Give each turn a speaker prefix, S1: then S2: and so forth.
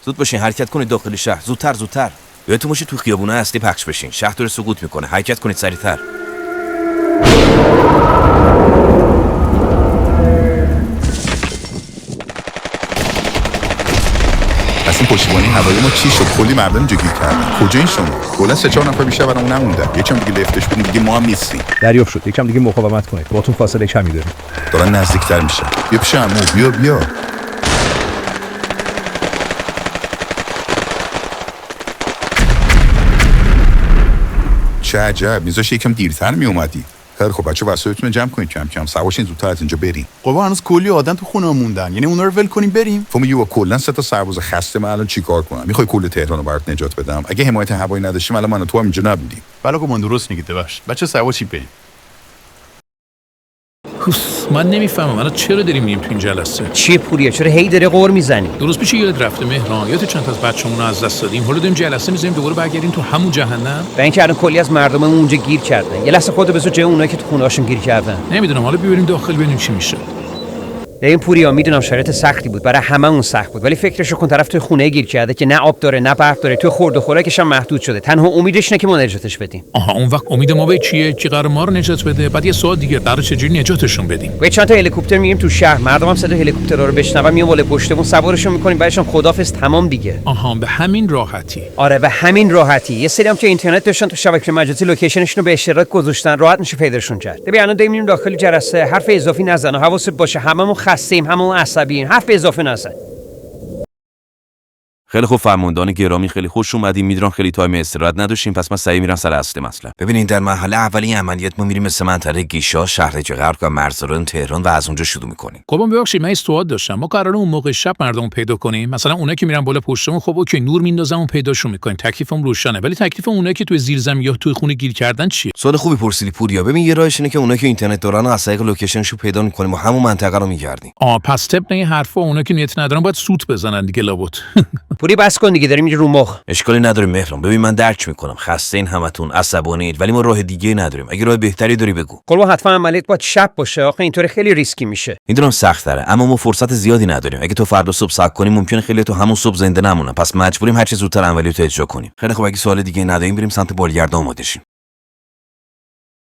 S1: زود باشین حرکت کنید داخل شهر. زودتر. یادتون باشه تو خیابونه اصلی پخش بشین. شهر داره سقوط میکنه. حرکت کنید سریعتر.
S2: از این پشتیبانی هوایی ما چی شد؟ کلی مردم اینجا گیر کردن. کجا این شما؟ کلا 3-4 نفر بیشتر برامون نموندن. یکم دیگه لفتش بدیم دیگه ما هم نیستیم.
S3: دریافت شد. یکم دیگه مقاومت کنید. باهاتون فاصله کمی داریم.
S4: دارن نزدیکتر میشن.
S2: بیا پیش عمو. بیا. چه عجب، میذاش یکم دیرتر میومدی. خیلی خب بچه‌ها وسایلتون رو جمع کنید کم کم. سواشین زودتر از اینجا بریم.
S5: قبا هنوز کلی آدم تو خونه موندن. یعنی اونا رو ول کنیم بریم؟
S2: فهمیدی کلا 3 تا سرباز خسته من الان چیکار کنم؟ میخوای کل تهران رو برات نجات بدم؟ اگه حمایت هوایی نداشتیم الان من و تو هم اینجا نبودیم.
S5: بله قبا درست میگید ببخشید. بچه سواشی بریم.
S6: من نمیفهمم الان چرا داریم میریم تو این جلسه؟
S7: چیه پوریه؟ چرا هی داری قور میزنی؟
S6: درست پیش یاد رفته مهران، یادت چند تا از بچه‌مون رو از دست دادیم، حالا داریم جلسه می‌ذاریم دوباره برگردیم تو همون جهنم؟
S7: و اینکه الان کلی از مردممون اونجا گیر کردن. یه لحظه خودت بذار جای اونایی که تو خونه‌هاشون گیر کردن.
S6: نمیدونم، حالا ببریم داخل ببینیم چی میشه.
S7: این پوریا میدونم شرایط سختی بود، برای هممون سخت بود، ولی فکرشو کن طرف توی خونه گیر کرده که نه آب داره نه برق داره، توی خورد و خوراکش هم محدود شده. تنها امیدش اینه که ما نجاتش بدیم.
S6: آها، اون وقت امید ما به چیه؟ که قرار ما رو نجات بده. بعد یه سوال دیگه، قرار چجوری نجاتشون بدیم؟
S7: با چند تا هلیکوپتر میریم تو شهر، مردم هم صدای هلیکوپترها رو بشنون، میام بالا پشتمون سوارشون میکنیم، بعدش هم خدافظ تمام دیگه.
S6: آها، به همین راحتی.
S7: آره به همین راحتی. یه سری هم که اینترنت داشتن تو شبکه مجازی لوکیشنشون رو به اشتراک گذاشتن، راحت میشه پیداشون کرد. ببین الان داریم میریم داخل جلسه، حرف اضافی نزن، حواست باشه هممون خسته‌ایم، هممون عصبییم، حرف اضافه نزن.
S1: خیلی خوب فرماندان گرامی، خیلی خوش اومدین. میدونم خیلی تایم استراحت نداشتیم، پس من سریع میرم سر اصل مسئله. ببینید در مرحله اولی عملیات ما میریم مثل منطقه گیشا، شهر غرب و مرزران تهران و از اونجا شروع میکنیم.
S6: خب ببخشید من سوال داشتم، ما قراره اون موقع شب مردمو پیدا کنیم؟ مثلا اونایی که میرن بالا پشتمون، خب اوکی نور میندازن اون پیداشون میکنیم، تکلیفم روشنه، ولی تکلیف اونایی که توی زیر زمین یا توی خونه گیر کردن چیه؟
S1: سوال خوبی پرسیدی پوریا. ببین یه راهش اینه که اونایی که اینترنت دارن از طریق لوکیشنشو پیدا میکنیم و همون منطقه رو میگردیم.
S6: پس طبق این حرفا اونایی که نیت ندارن باید سوت بزنن دیگه لابد.
S7: پوری بس کن دیگه، داریم میره رو مخ.
S1: اشکالی نداره مهران. ببین من درک میکنم خسته این همتون عصبانیید، ولی ما راه دیگه نداریم. اگه راه بهتری داری بگو.
S7: قلبا حتما عملیات باید شب باشه، آخه اینطوری خیلی ریسکی میشه.
S1: میدونم سخت داره، اما ما فرصت زیادی نداریم. اگه تو فردا صبح صبر کنیم ممکنه خیلی تو همون صبح زنده نمونن، پس مجبوریم هر چه زودتر عملیاتو اجرا کنیم. خیلی خوب، اگه سوال دیگه نداریم بریم سمت بالگرد آماده شیم.